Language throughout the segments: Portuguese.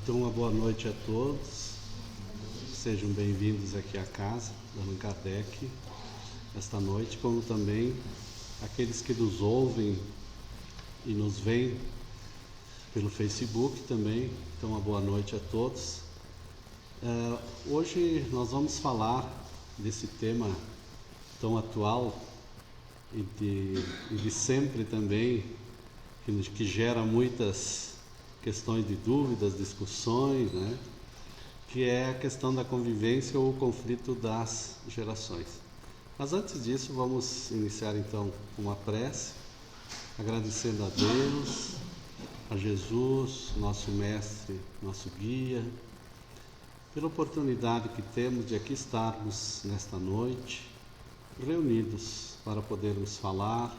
Então, uma boa noite a todos. Sejam bem-vindos aqui à casa da Allan Kardec esta noite, como também aqueles que nos ouvem e nos veem pelo Facebook também. Então, uma boa noite a todos. Hoje nós vamos falar desse tema tão atual e de sempre também, que gera muitas questões de dúvidas, discussões, né? Que é a questão da convivência ou o conflito das gerações. Mas antes disso, vamos iniciar então uma prece, agradecendo a Deus, a Jesus, nosso mestre, nosso guia, pela oportunidade que temos de aqui estarmos nesta noite, reunidos para podermos falar,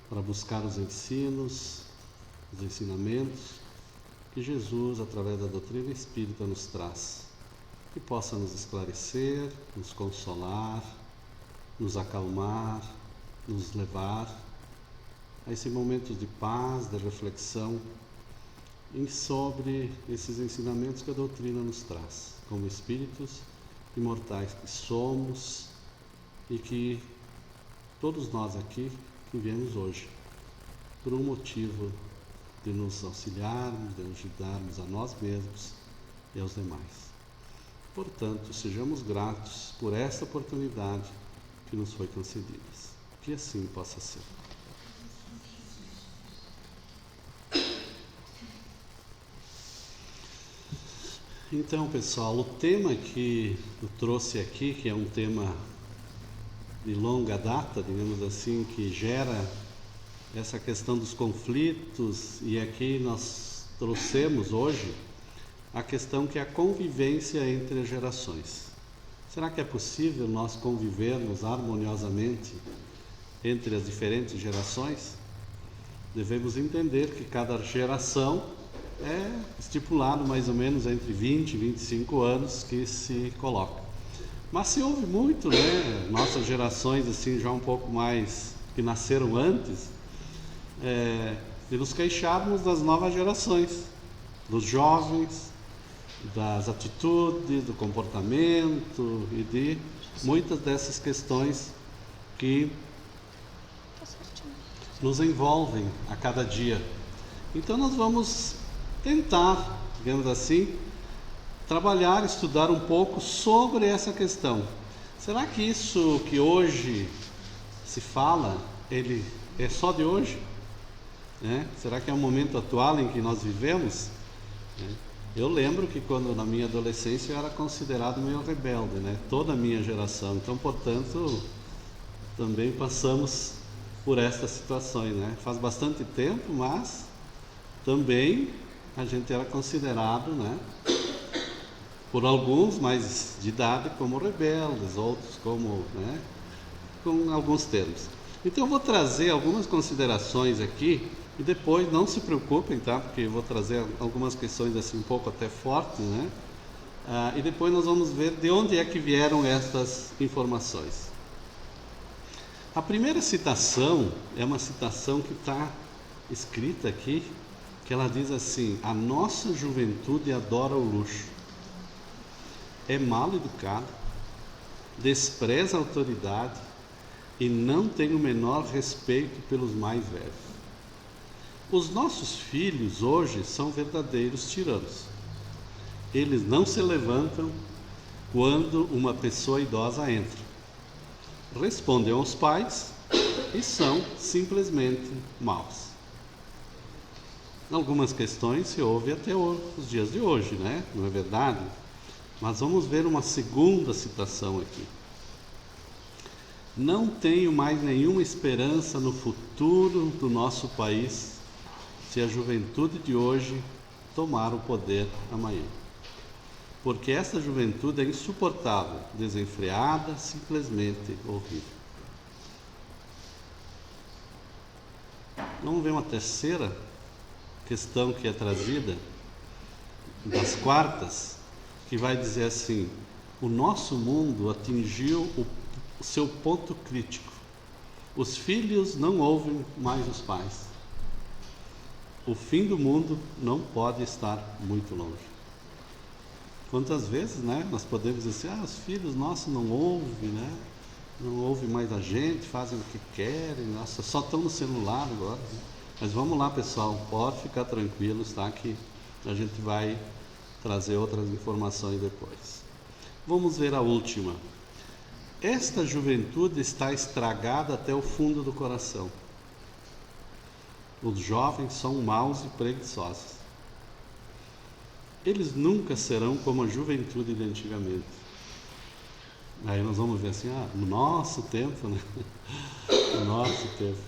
para buscar os ensinos, os ensinamentos que Jesus, através da doutrina espírita, nos traz, que possa nos esclarecer, nos consolar, nos acalmar, nos levar a esse momento de paz, de reflexão sobre esses ensinamentos que a doutrina nos traz, como espíritos imortais que somos e que todos nós aqui que viemos hoje por um motivo de nos auxiliarmos, de ajudarmos a nós mesmos e aos demais. Portanto, sejamos gratos por esta oportunidade que nos foi concedida. Que assim possa ser. Então, pessoal, o tema que eu trouxe aqui, que é um tema de longa data, digamos assim, que gera essa questão dos conflitos, e aqui nós trouxemos hoje a questão que é a convivência entre as gerações. Será que é possível nós convivermos harmoniosamente entre as diferentes gerações? Devemos entender que cada geração é estipulado mais ou menos entre 20 e 25 anos que se coloca. Mas se houve muito, né, nossas gerações assim já um pouco mais, que nasceram antes, de nos queixarmos das novas gerações, dos jovens, das atitudes, do comportamento e de muitas dessas questões que nos envolvem a cada dia. Então nós vamos tentar, digamos assim, trabalhar, estudar um pouco sobre essa questão. Será que isso que hoje se fala, ele é só de hoje? Será que é um momento atual em que nós vivemos? Eu lembro que quando na minha adolescência eu era considerado meio rebelde, né? Toda a minha geração. Então, portanto, também passamos por estas situações, né? Faz bastante tempo, mas também a gente era considerado, né, por alguns mais de idade como rebeldes, outros como, né, com alguns termos. Então eu vou trazer algumas considerações aqui e depois não se preocupem, tá? Porque eu vou trazer algumas questões assim um pouco até fortes, né? E depois nós vamos ver de onde é que vieram estas informações. A primeira citação é uma citação que está escrita aqui, que ela diz assim: a nossa juventude adora o luxo, é mal educada, despreza a autoridade e não tem o menor respeito pelos mais velhos. Os nossos filhos hoje são verdadeiros tiranos. Eles não se levantam quando uma pessoa idosa entra. Respondem aos pais e são simplesmente maus. Algumas questões se ouvem até os dias de hoje, né? Não é verdade? Mas vamos ver uma segunda citação aqui. Não tenho mais nenhuma esperança no futuro do nosso país se a juventude de hoje tomar o poder amanhã. Porque essa juventude é insuportável, desenfreada, simplesmente horrível. Vamos ver uma terceira questão que é trazida, das quartas, que vai dizer assim: o nosso mundo atingiu o seu ponto crítico. Os filhos não ouvem mais os pais. o fim do mundo não pode estar muito longe. Quantas vezes, né, nós podemos dizer, os filhos nossos não ouvem, né? Não ouvem mais a gente, fazem o que querem, nossa, só estão no celular agora. Né? Mas vamos lá, pessoal, pode ficar tranquilos, tá? Que a gente vai trazer outras informações depois. Vamos ver a última. Esta juventude está estragada até o fundo do coração. Os jovens são maus e preguiçosos. Eles nunca serão como a juventude de antigamente. Aí nós vamos ver assim, no nosso tempo, né? No nosso tempo.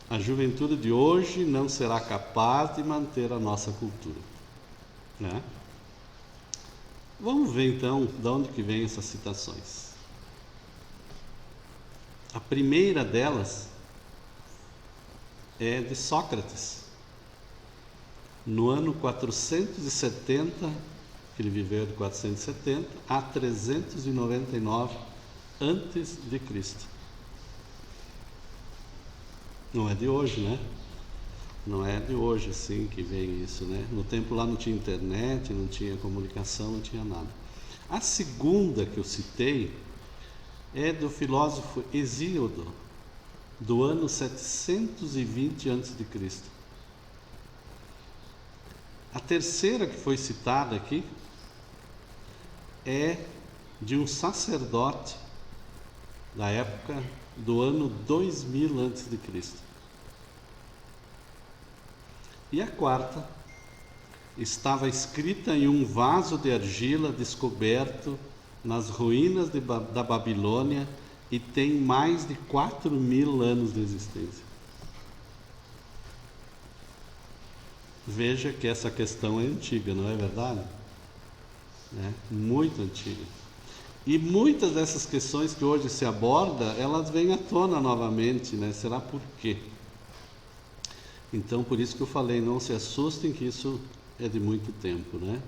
A juventude de hoje não será capaz de manter a nossa cultura, né? Vamos ver então de onde que vem essas citações. A primeira delas é de Sócrates. No ano 470, que ele viveu de 470 a 399 antes de Cristo. Não é de hoje, né? Não é de hoje assim que vem isso, né? No tempo lá não tinha internet, não tinha comunicação, não tinha nada. A segunda que eu citei é do filósofo Hesíodo, do ano 720 a.C. A terceira que foi citada aqui é de um sacerdote da época do ano 2000 a.C. E a quarta estava escrita em um vaso de argila descoberto nas ruínas da Babilônia e tem mais de 4.000 anos de existência. Veja que essa questão é antiga, não é verdade? É muito antiga. E muitas dessas questões que hoje se aborda, elas vêm à tona novamente, né? Será por quê? Então, por isso que eu falei, não se assustem que isso é de muito tempo, né?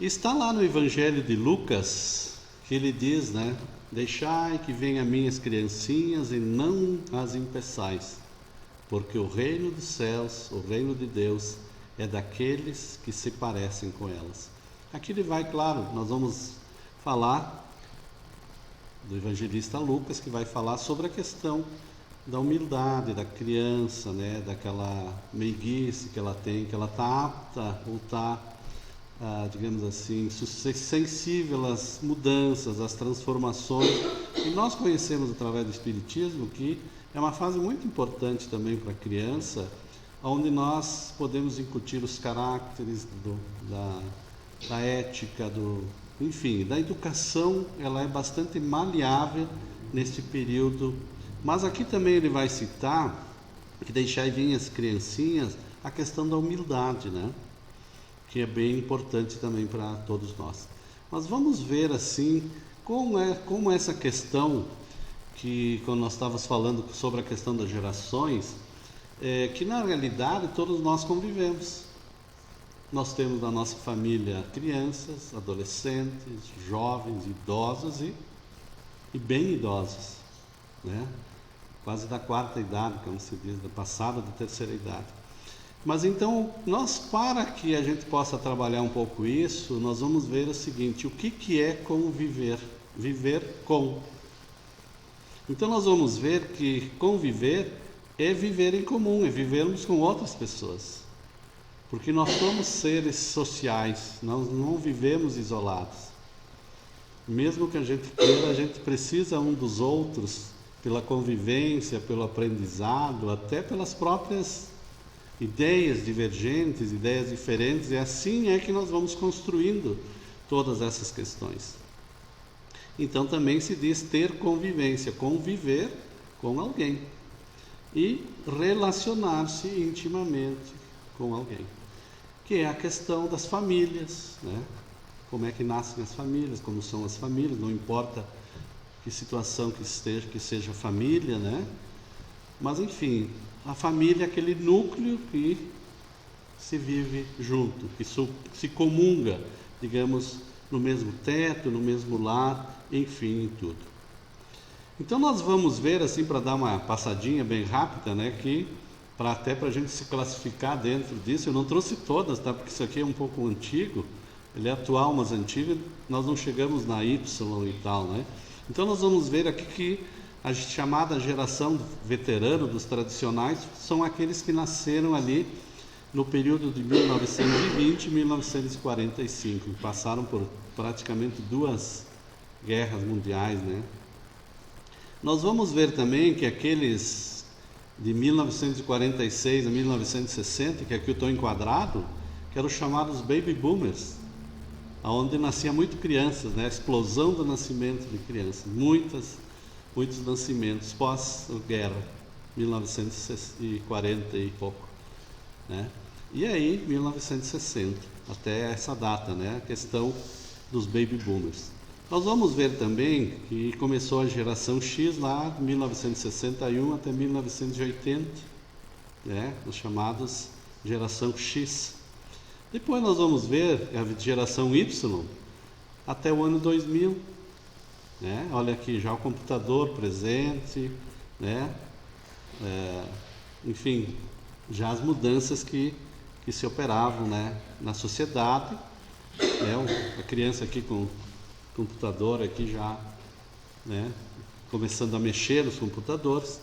Está lá no Evangelho de Lucas, que ele diz, né? Deixai que venham minhas criancinhas e não as impeçais, porque o reino dos céus, o reino de Deus, é daqueles que se parecem com elas. Aqui ele vai, claro, nós vamos falar do evangelista Lucas, que vai falar sobre a questão da humildade da criança, né, daquela meiguice que ela tem, que ela está apta ou está, digamos assim, sensível às mudanças, às transformações. E nós conhecemos através do Espiritismo que é uma fase muito importante também para a criança, onde nós podemos incutir os caracteres da ética, enfim, da educação. Ela é bastante maleável neste período. Mas aqui também ele vai citar que deixai vir as criancinhas, a questão da humildade, né? Que é bem importante também para todos nós. Mas vamos ver assim como essa questão, que quando nós estávamos falando sobre a questão das gerações, que na realidade todos nós convivemos. Nós temos na nossa família crianças, adolescentes, jovens, idosos e bem idosos, né? Quase da quarta idade, como se diz, da passada da terceira idade. Mas então, para que a gente possa trabalhar um pouco isso, nós vamos ver o seguinte: o que é conviver? Viver com. Então nós vamos ver que conviver é viver em comum, é vivermos com outras pessoas. Porque nós somos seres sociais, nós não vivemos isolados. Mesmo que a gente queira, a gente precisa um dos outros, pela convivência, pelo aprendizado, até pelas próprias ideias divergentes, ideias diferentes. E assim é que nós vamos construindo todas essas questões. Então também se diz ter convivência, conviver com alguém e relacionar-se intimamente com alguém, que é a questão das famílias, né? Como é que nascem as famílias, como são as famílias, não importa que situação que esteja, que seja família, né? Mas enfim, a família é aquele núcleo que se vive junto, que se comunga, digamos, no mesmo teto, no mesmo lar, enfim, em tudo. Então nós vamos ver, assim, para dar uma passadinha bem rápida, né, que até para a gente se classificar dentro disso. Eu não trouxe todas, tá? Porque isso aqui é um pouco antigo, ele é atual, mas antigo, nós não chegamos na Y e tal, né? Então nós vamos ver aqui que a chamada geração veterano dos tradicionais são aqueles que nasceram ali no período de 1920 e 1945, passaram por praticamente 2 guerras mundiais, né? Nós vamos ver também que aqueles de 1946 a 1960, que aqui eu estou enquadrado, que eram os chamados baby boomers, onde nascia muito crianças, né? A explosão do nascimento de crianças, muitos nascimentos pós-guerra, 1940 e pouco, né? E aí, 1960, até essa data, né? A questão dos baby boomers. Nós vamos ver também que começou a geração X lá de 1961 até 1980, né? Os chamados geração X. Depois nós vamos ver a geração Y até o ano 2000, né? Olha aqui já o computador presente, né? Enfim, já as mudanças que se operavam, né, na sociedade, né? A criança aqui com o computador aqui já, né, começando a mexer nos computadores.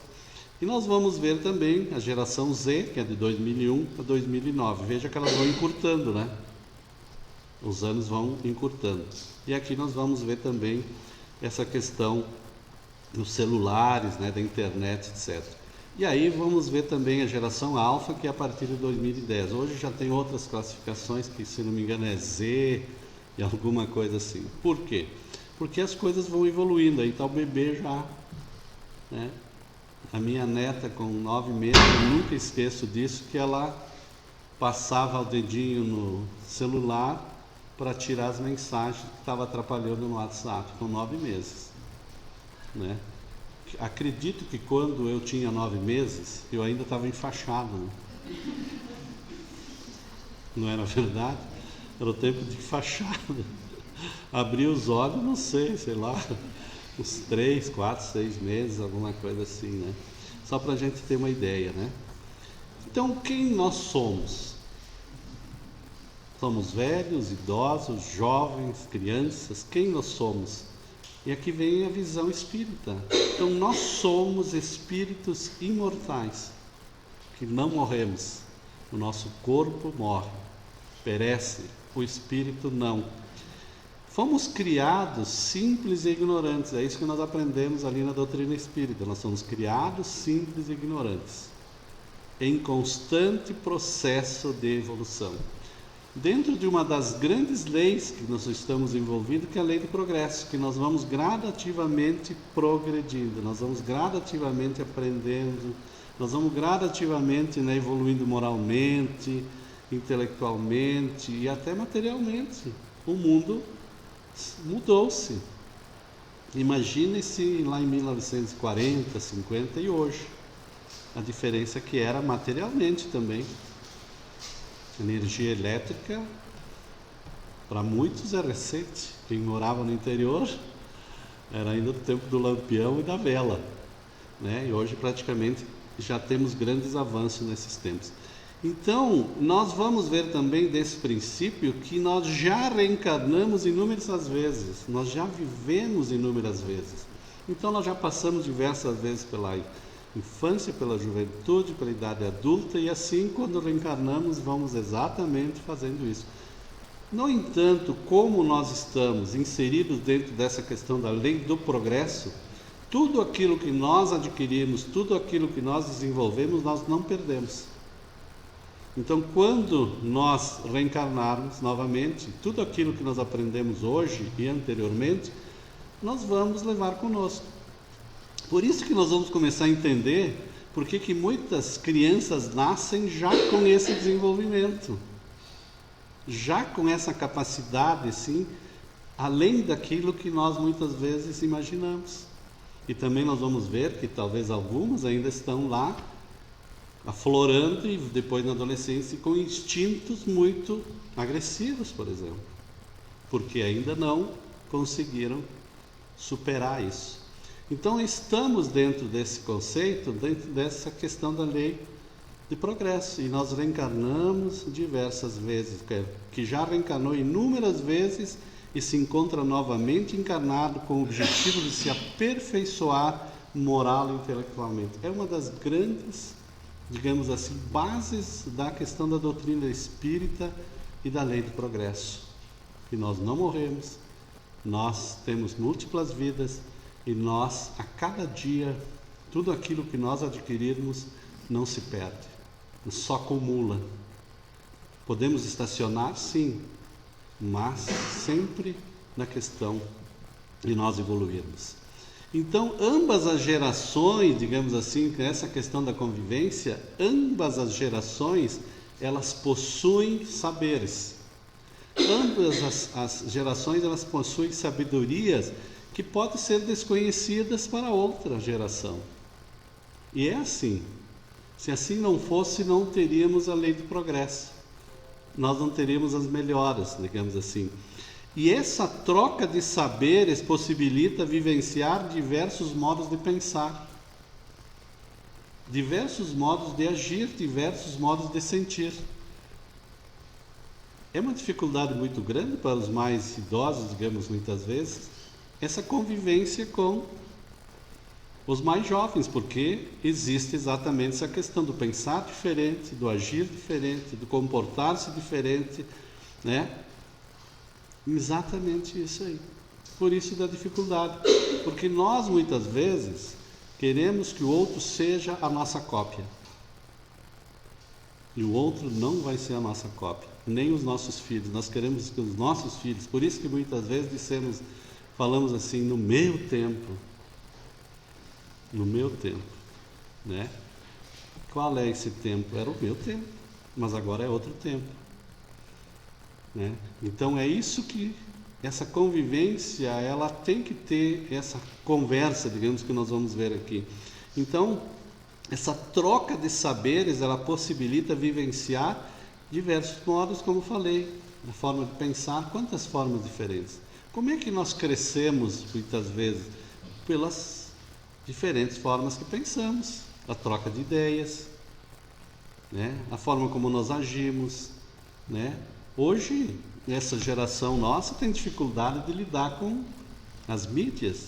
E nós vamos ver também a geração Z, que é de 2001 a 2009. Veja que elas vão encurtando, né? Os anos vão encurtando. E aqui nós vamos ver também essa questão dos celulares, né, da internet, etc. E aí vamos ver também a geração alfa, que é a partir de 2010. Hoje já tem outras classificações, que se não me engano é Z e alguma coisa assim. Por quê? Porque as coisas vão evoluindo. Aí está o bebê já, né? A minha neta com 9 meses, eu nunca esqueço disso, que ela passava o dedinho no celular para tirar as mensagens que estavam atrapalhando no WhatsApp, com 9 meses, né? Acredito que quando eu tinha 9 meses, eu ainda estava enfaixado, né? Não era verdade? Era o tempo de fachada. Abri os olhos, não sei lá, uns 3, 4, 6 meses, alguma coisa assim, né? Só para a gente ter uma ideia, né? Então, quem nós somos? Somos velhos, idosos, jovens, crianças, quem nós somos? E aqui vem a visão espírita. Então nós somos espíritos imortais, que não morremos. O nosso corpo morre, perece, o espírito não. Fomos criados simples e ignorantes, é isso que nós aprendemos ali na doutrina espírita. Nós somos criados simples e ignorantes, em constante processo de evolução. Dentro de uma das grandes leis que nós estamos envolvidos, que é a lei do progresso, que nós vamos gradativamente progredindo, nós vamos gradativamente aprendendo, nós vamos gradativamente, né, evoluindo moralmente, intelectualmente e até materialmente. O mundo mudou-se. Imagine-se lá em 1940, 50 e hoje. A diferença que era materialmente também. Energia elétrica, para muitos é recente. Quem morava no interior era ainda do tempo do lampião e da vela, né? E hoje praticamente já temos grandes avanços nesses tempos. Então, nós vamos ver também desse princípio que nós já reencarnamos inúmeras vezes, nós já vivemos inúmeras vezes. Então, nós já passamos diversas vezes pela infância, pela juventude, pela idade adulta, e assim, quando reencarnamos, vamos exatamente fazendo isso. No entanto, como nós estamos inseridos dentro dessa questão da lei do progresso, tudo aquilo que nós adquirimos, tudo aquilo que nós desenvolvemos, nós não perdemos. Então, quando nós reencarnarmos novamente, tudo aquilo que nós aprendemos hoje e anteriormente, nós vamos levar conosco. Por isso que nós vamos começar a entender por que muitas crianças nascem já com esse desenvolvimento, já com essa capacidade, sim, além daquilo que nós muitas vezes imaginamos. E também nós vamos ver que talvez algumas ainda estão lá, aflorando e depois na adolescência com instintos muito agressivos, por exemplo, porque ainda não conseguiram superar isso. Então estamos dentro desse conceito, dentro dessa questão da lei de progresso. E nós reencarnamos diversas vezes, que já reencarnou inúmeras vezes e se encontra novamente encarnado com o objetivo de se aperfeiçoar moral e intelectualmente. É uma das grandes, digamos assim, bases da questão da doutrina espírita e da lei do progresso. Que nós não morremos, nós temos múltiplas vidas e nós, a cada dia, tudo aquilo que nós adquirirmos não se perde, só acumula. Podemos estacionar, sim, mas sempre na questão de nós evoluirmos. Então, ambas as gerações, digamos assim, essa questão da convivência, ambas as gerações, elas possuem saberes. Ambas as gerações, elas possuem sabedorias que podem ser desconhecidas para outra geração. E é assim. Se assim não fosse, não teríamos a lei do progresso. Nós não teríamos as melhoras, digamos assim. E essa troca de saberes possibilita vivenciar diversos modos de pensar, diversos modos de agir, diversos modos de sentir. É uma dificuldade muito grande para os mais idosos, digamos, muitas vezes, essa convivência com os mais jovens, porque existe exatamente essa questão do pensar diferente, do agir diferente, do comportar-se diferente, né? Exatamente isso aí. Por isso da dificuldade, porque nós muitas vezes queremos que o outro seja a nossa cópia. E o outro não vai ser a nossa cópia, nem os nossos filhos. Nós queremos que os nossos filhos, por isso que muitas vezes falamos assim, no meu tempo, né? Qual é esse tempo? Era o meu tempo, mas agora é outro tempo, né? Então é isso que essa convivência, ela tem que ter essa conversa, digamos, que nós vamos ver aqui. Então, essa troca de saberes, ela possibilita vivenciar diversos modos, como falei, a forma de pensar, quantas formas diferentes. Como é que nós crescemos, muitas vezes? Pelas diferentes formas que pensamos, a troca de ideias, né? A forma como nós agimos, né? Hoje, essa geração nossa tem dificuldade de lidar com as mídias,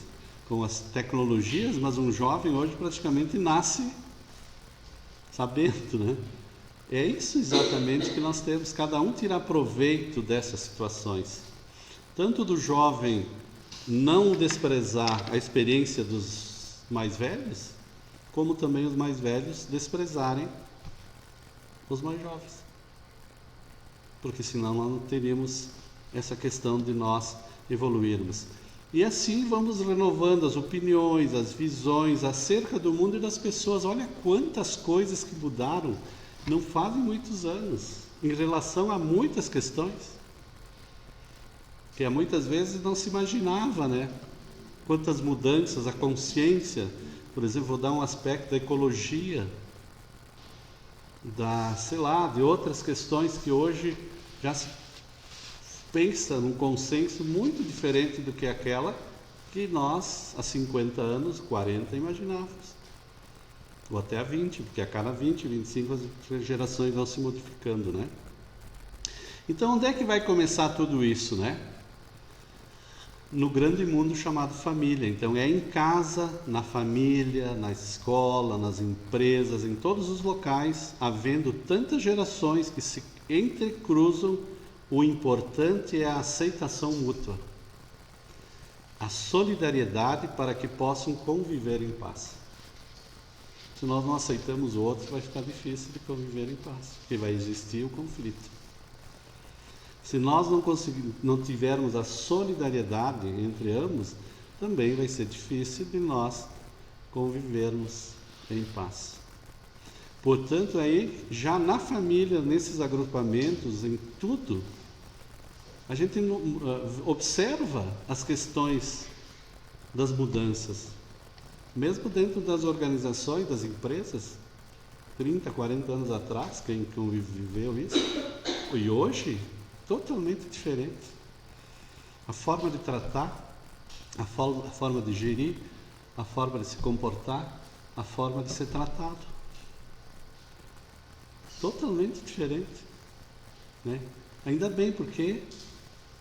com as tecnologias, mas um jovem hoje praticamente nasce sabendo, né? É isso exatamente que nós temos, cada um tirar proveito dessas situações. Tanto do jovem não desprezar a experiência dos mais velhos, como também os mais velhos desprezarem os mais jovens. Porque senão nós não teríamos essa questão de nós evoluirmos. E assim vamos renovando as opiniões, as visões acerca do mundo e das pessoas. Olha quantas coisas que mudaram não fazem muitos anos, em relação a muitas questões, que muitas vezes não se imaginava, né? Quantas mudanças, a consciência, por exemplo, vou dar um aspecto da ecologia, de outras questões que hoje já se pensa num consenso muito diferente do que aquela que nós, há 50 anos, 40, imaginávamos. Ou até a 20, porque a cada 20, 25 as gerações vão se modificando, né? Então, onde é que vai começar tudo isso, né? No grande mundo chamado família. Então, é em casa, na família, na escola, nas empresas, em todos os locais, havendo tantas gerações que se entrecruzam, o importante é a aceitação mútua, a solidariedade para que possam conviver em paz. Se nós não aceitamos o outro, vai ficar difícil de conviver em paz, porque vai existir o conflito. Se nós não tivermos a solidariedade entre ambos, também vai ser difícil de nós convivermos em paz. Portanto, aí, já na família, nesses agrupamentos, em tudo, a gente observa as questões das mudanças. Mesmo dentro das organizações, das empresas, 30, 40 anos atrás, quem viveu isso, e hoje, totalmente diferente. A forma de tratar, a forma de gerir, a forma de se comportar, a forma de ser tratado. totalmente diferente, né? Ainda bem, porque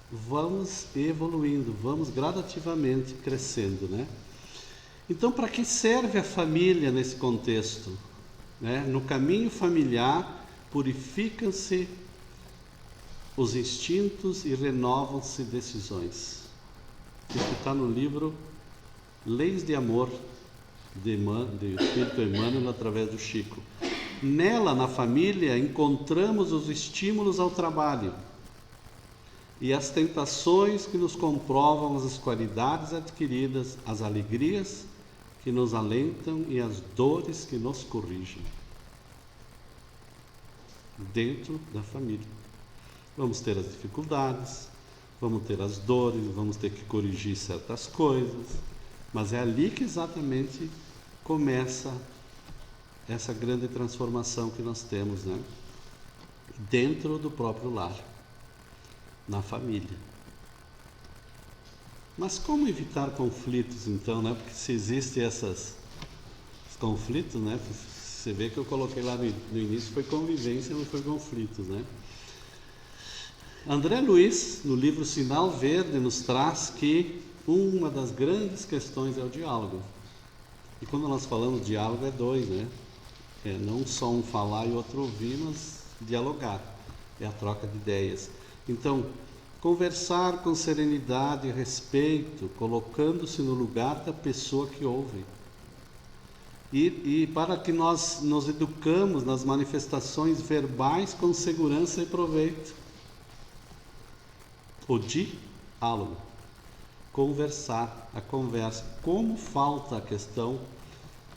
vamos evoluindo, vamos gradativamente crescendo, né? Então, para que serve a família nesse contexto? Né? No caminho familiar, purificam-se os instintos e renovam-se decisões. Isso está no livro Leis de Amor, do Espírito Emmanuel, através do Chico. Nela, na família, encontramos os estímulos ao trabalho e as tentações que nos comprovam as qualidades adquiridas, as alegrias que nos alentam e as dores que nos corrigem. Dentro da família. Vamos ter as dificuldades, vamos ter as dores, vamos ter que corrigir certas coisas, mas é ali que exatamente começa essa grande transformação que nós temos, né? Dentro do próprio lar, na família. Mas como evitar conflitos, então, né? Porque se existem esses conflitos, né? Você vê que eu coloquei lá no início, foi convivência, não foi conflitos, né? André Luiz, no livro Sinal Verde, nos traz que uma das grandes questões é o diálogo. E quando nós falamos de diálogo, é dois, né? É não só um falar e outro ouvir, mas dialogar. É a troca de ideias. Então, conversar com serenidade e respeito, colocando-se no lugar da pessoa que ouve. E para que nós nos educamos nas manifestações verbais com segurança e proveito. O diálogo. Conversar, a conversa. Como falta a questão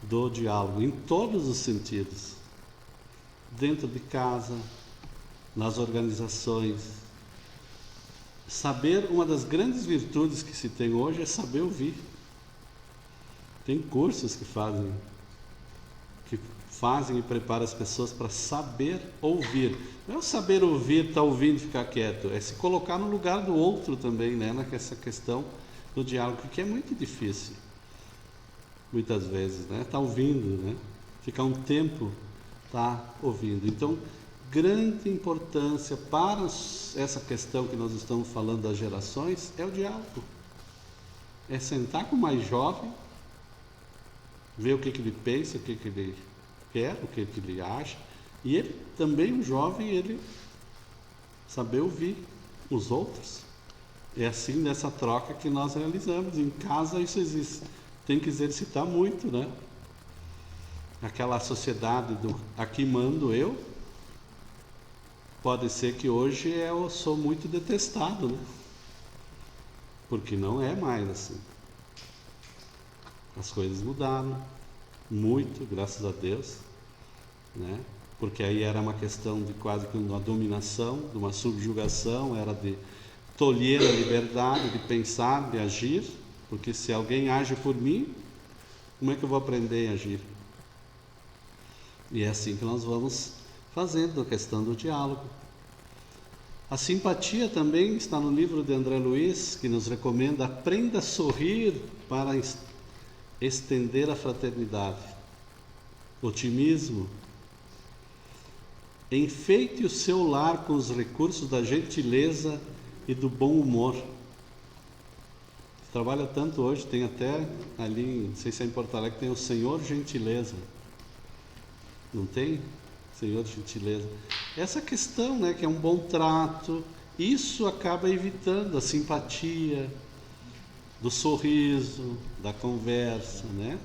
do diálogo, em todos os sentidos. Dentro de casa, nas organizações. Saber, uma das grandes virtudes que se tem hoje é saber ouvir. Tem cursos que fazem e preparam as pessoas para saber ouvir. Não é o saber ouvir, estar ouvindo e ficar quieto, é se colocar no lugar do outro também, né? Nessa questão do diálogo, que é muito difícil, muitas vezes, né? Tá ouvindo, né? Ficar um tempo, tá ouvindo. Então, grande importância para essa questão que nós estamos falando das gerações é o diálogo. É sentar com o mais jovem, ver o que ele pensa, o que ele quer, o que ele acha, e ele também, o jovem, ele saber ouvir os outros. É assim, nessa troca que nós realizamos. Em casa isso existe, tem que exercitar muito, né? Aquela sociedade do aqui mando eu, pode ser que hoje eu sou muito detestado, né? Porque não é mais assim. As coisas mudaram muito, graças a Deus, né? Porque aí era uma questão de quase que uma dominação, de uma subjugação, era de tolher a liberdade de pensar, de agir, porque se alguém age por mim, como é que eu vou aprender a agir? E é assim que nós vamos fazendo a questão do diálogo. A simpatia também está no livro de André Luiz, que nos recomenda: aprenda a sorrir para estender a fraternidade. Otimismo. Enfeite o seu lar com os recursos da gentileza e do bom humor. Trabalha tanto hoje, tem até ali, não sei se é em Porto Alegre, tem o Senhor Gentileza. Não tem? Senhor Gentileza. Essa questão, né, que é um bom trato, isso acaba evitando a simpatia, do sorriso, da conversa, né?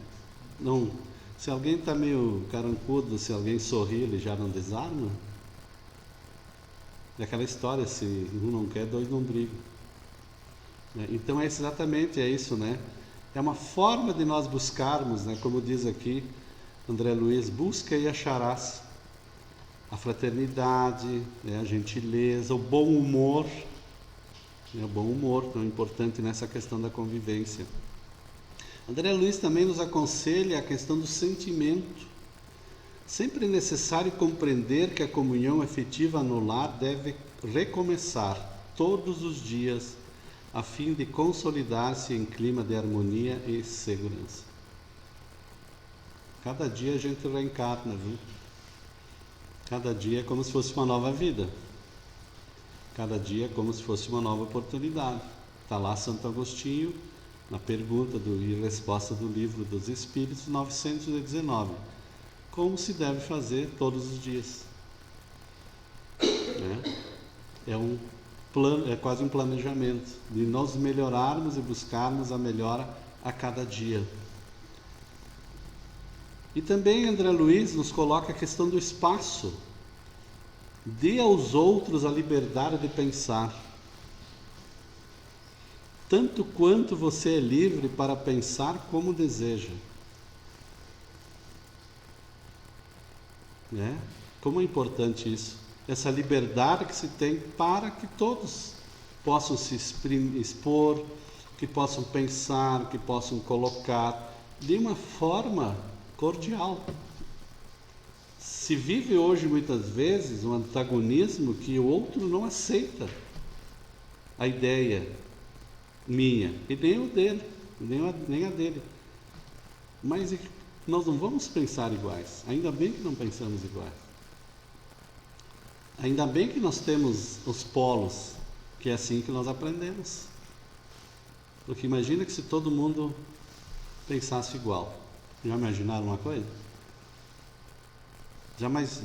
Não, se alguém está meio carancudo, se alguém sorri, ele já não desarma? É aquela história, se um não quer, dois não brigam. Então é exatamente isso, né? É uma forma de nós buscarmos, né? Como diz aqui André Luiz, busca e acharás. A fraternidade, né? A gentileza, o bom humor. O bom humor, tão importante nessa questão da convivência. André Luiz também nos aconselha a questão do sentimento. Sempre é necessário compreender que a comunhão efetiva no lar deve recomeçar todos os dias, a fim de consolidar-se em clima de harmonia e segurança. Cada dia a gente reencarna, viu? Cada dia é como se fosse uma nova vida. Cada dia é como se fosse uma nova oportunidade. Está lá Santo Agostinho, na pergunta e resposta do Livro dos Espíritos, 919. Como se deve fazer todos os dias? É um plano, é quase um planejamento de nós melhorarmos e buscarmos a melhora a cada dia. E também André Luiz nos coloca a questão do espaço. Dê aos outros a liberdade de pensar, tanto quanto você é livre para pensar como deseja. Como é importante isso, essa liberdade que se tem para que todos possam se expor, que possam pensar, que possam colocar de uma forma cordial. Se vive hoje muitas vezes um antagonismo que o outro não aceita a ideia minha, e nem o dele, nem a dele. Mas nós não vamos pensar iguais, ainda bem que não pensamos iguais. Ainda bem que nós temos os polos, que é assim que nós aprendemos. Porque imagina que se todo mundo pensasse igual. Já imaginaram uma coisa?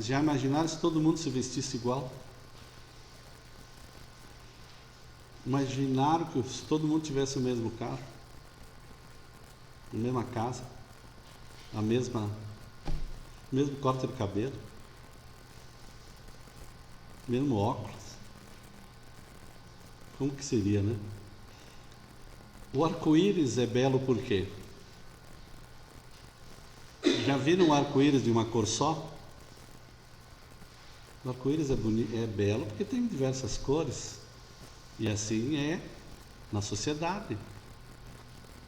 Já imaginaram se todo mundo se vestisse igual? Imaginaram que se todo mundo tivesse o mesmo carro, a mesma casa, o mesmo corte de cabelo, mesmo óculos? Como que seria, né? O arco-íris é belo por quê? Já viram um arco-íris de uma cor só? O arco-íris é belo porque tem diversas cores. E assim é na sociedade.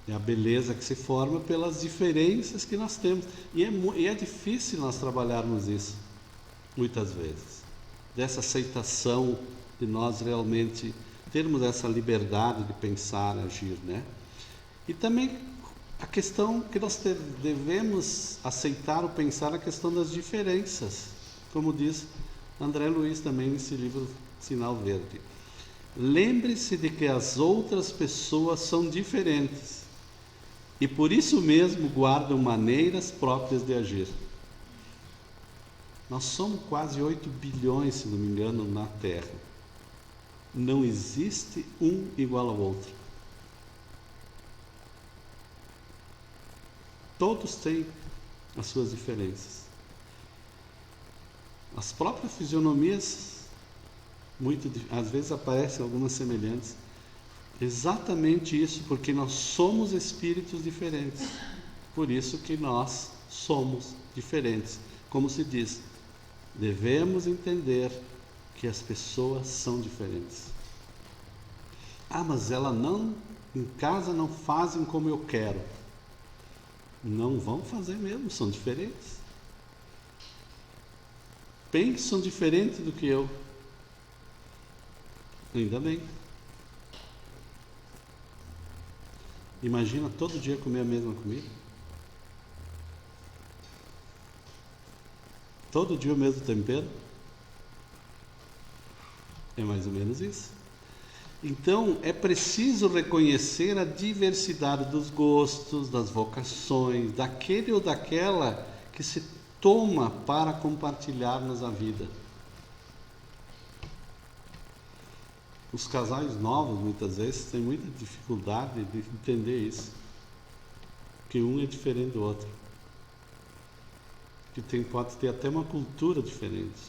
É a beleza que se forma pelas diferenças que nós temos. E é difícil nós trabalharmos isso, muitas vezes. Dessa aceitação de nós realmente termos essa liberdade de pensar, agir, né? E também a questão que nós devemos aceitar ou pensar, a questão das diferenças. Como diz André Luiz também nesse livro Sinal Verde. Lembre-se de que as outras pessoas são diferentes e por isso mesmo guardam maneiras próprias de agir. Nós somos quase 8 bilhões, se não me engano, na Terra. Não existe um igual ao outro. Todos têm as suas diferenças. As próprias fisionomias, às vezes aparecem algumas semelhantes. Exatamente isso, porque nós somos espíritos diferentes. Por isso que nós somos diferentes. Como se diz, devemos entender que as pessoas são diferentes. Mas em casa não fazem como eu quero. Não vão fazer mesmo, são diferentes. Pensam diferente do que eu. Ainda bem. Imagina todo dia comer a mesma comida. Todo dia o mesmo tempero. É mais ou menos isso. Então, é preciso reconhecer a diversidade dos gostos, das vocações, daquele ou daquela que se toma para compartilharmos a vida. Os casais novos, muitas vezes, têm muita dificuldade de entender isso. Que um é diferente do outro. Que pode ter até uma cultura diferente.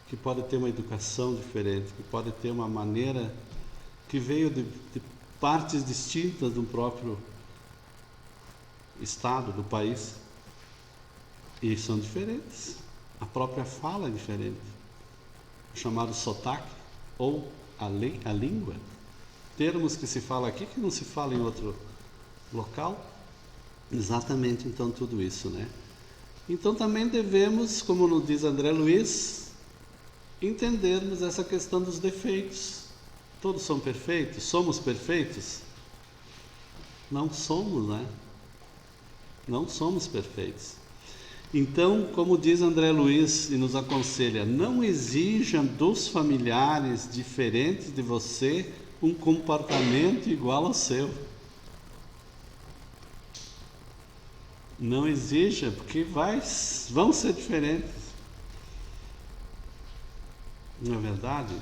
Que pode ter uma educação diferente. Que pode ter uma maneira que veio de partes distintas do próprio estado, do país. E são diferentes. A própria fala é diferente. O chamado sotaque ou a língua. Termos que se fala aqui que não se fala em outro local. Exatamente, então, tudo isso, né? Então também devemos, como nos diz André Luiz, entendermos essa questão dos defeitos. Todos são perfeitos? Somos perfeitos? Não somos, né? Não somos perfeitos. Então, como diz André Luiz e nos aconselha, não exijam dos familiares diferentes de você um comportamento igual ao seu. Não exija, porque vão ser diferentes. Na verdade,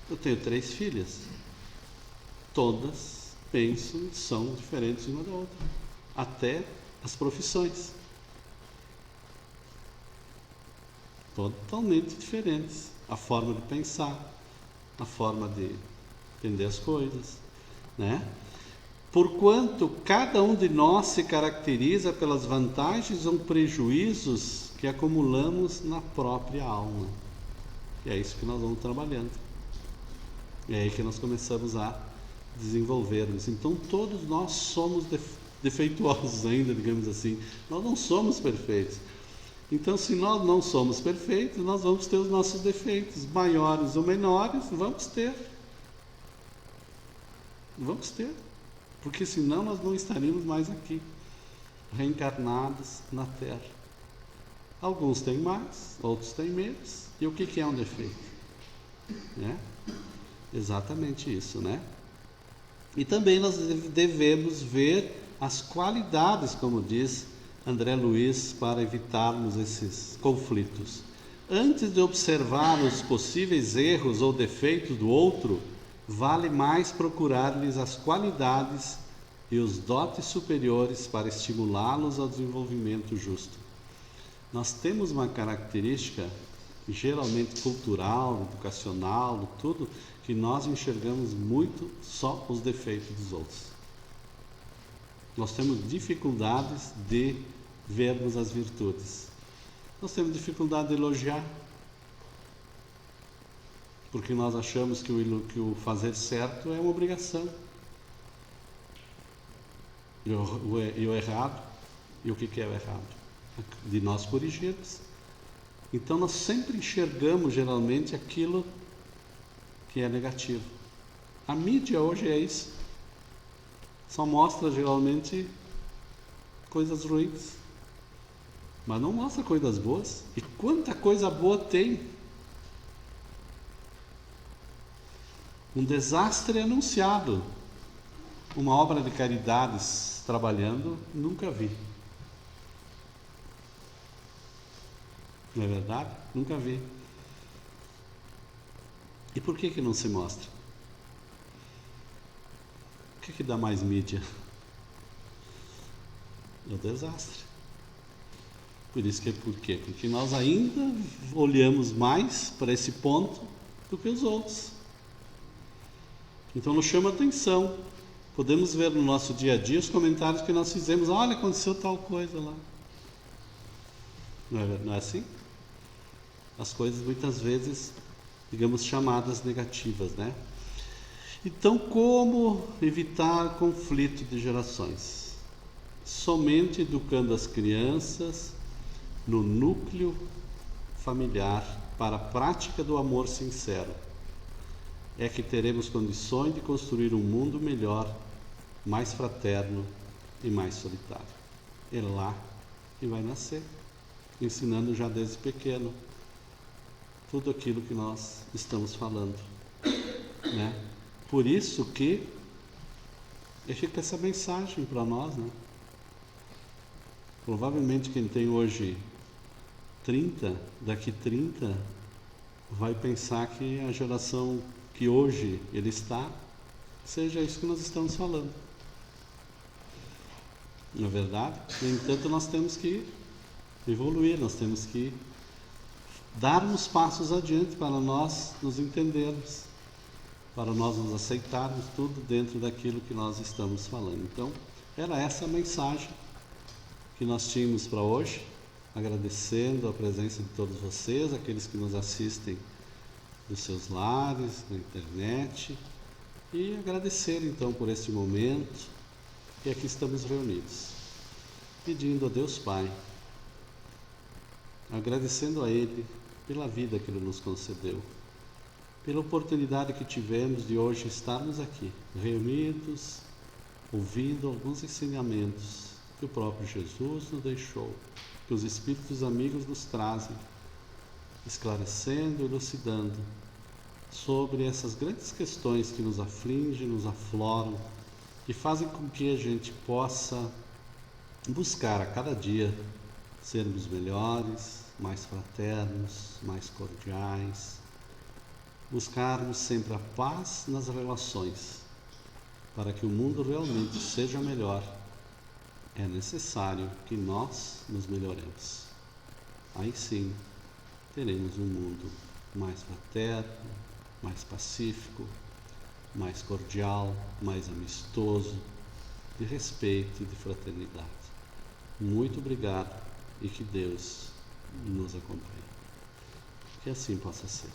eu tenho 3 filhas. Todas pensam e são diferentes uma da outra. Até as profissões. Totalmente diferentes. A forma de pensar, a forma de entender as coisas, né? Porquanto cada um de nós se caracteriza pelas vantagens ou prejuízos que acumulamos na própria alma. E é isso que nós vamos trabalhando. É aí que nós começamos a desenvolvermos. Então todos nós somos defeituosos ainda, digamos assim. Nós não somos perfeitos. Então, se nós não somos perfeitos, nós vamos ter os nossos defeitos, maiores ou menores, vamos ter. Vamos ter. Porque senão nós não estaríamos mais aqui, reencarnados na Terra. Alguns têm mais, outros têm menos. E o que é um defeito? Né? Exatamente isso, né? E também nós devemos ver as qualidades, como diz André Luiz, para evitarmos esses conflitos. Antes de observar os possíveis erros ou defeitos do outro, vale mais procurar-lhes as qualidades e os dotes superiores para estimulá-los ao desenvolvimento justo. Nós temos uma característica, geralmente cultural, educacional, tudo, que nós enxergamos muito só os defeitos dos outros. Nós temos dificuldades de vermos as virtudes. Nós temos dificuldade de elogiar, porque nós achamos que o fazer certo é uma obrigação. E o errado, e o que é o errado? De nós corrigirmos. Então nós sempre enxergamos geralmente aquilo que é negativo. A mídia hoje é isso. Só mostra geralmente coisas ruins, mas não mostra coisas boas. E quanta coisa boa tem! Um desastre anunciado, uma obra de caridades trabalhando, nunca vi. Não é verdade? Nunca vi. E por que não se mostra? O que dá mais mídia? É o desastre. Por isso que é por quê? Porque nós ainda olhamos mais para esse ponto do que os outros. Então nos chama atenção. Podemos ver no nosso dia a dia os comentários que nós fizemos. Olha, aconteceu tal coisa lá. Não é assim? As coisas muitas vezes, digamos, chamadas negativas, né? Então, como evitar conflito de gerações? Somente educando as crianças no núcleo familiar para a prática do amor sincero é que teremos condições de construir um mundo melhor, mais fraterno e mais solitário. É lá que vai nascer, ensinando já desde pequeno tudo aquilo que nós estamos falando, né? Por isso que fica essa mensagem para nós, né? Provavelmente quem tem hoje 30, daqui 30, vai pensar que a geração que hoje ele está, seja isso que nós estamos falando. Não é verdade? No entanto, nós temos que evoluir, nós temos que darmos passos adiante para nós nos entendermos, para nós nos aceitarmos tudo dentro daquilo que nós estamos falando. Então, era essa a mensagem que nós tínhamos para hoje, agradecendo a presença de todos vocês, aqueles que nos assistem nos seus lares, na internet, e agradecer então por este momento, e aqui estamos reunidos, pedindo a Deus Pai, agradecendo a Ele pela vida que Ele nos concedeu, pela oportunidade que tivemos de hoje estarmos aqui, reunidos, ouvindo alguns ensinamentos que o próprio Jesus nos deixou que os espíritos amigos nos trazem, esclarecendo e elucidando sobre essas grandes questões que nos afligem, nos afloram, que fazem com que a gente possa buscar a cada dia sermos melhores, mais fraternos, mais cordiais, buscarmos sempre a paz nas relações. Para que o mundo realmente seja melhor, é necessário que nós nos melhoremos. Aí sim, teremos um mundo mais fraterno, mais pacífico, mais cordial, mais amistoso, de respeito e de fraternidade. Muito obrigado e que Deus nos acompanhe. Que assim possa ser.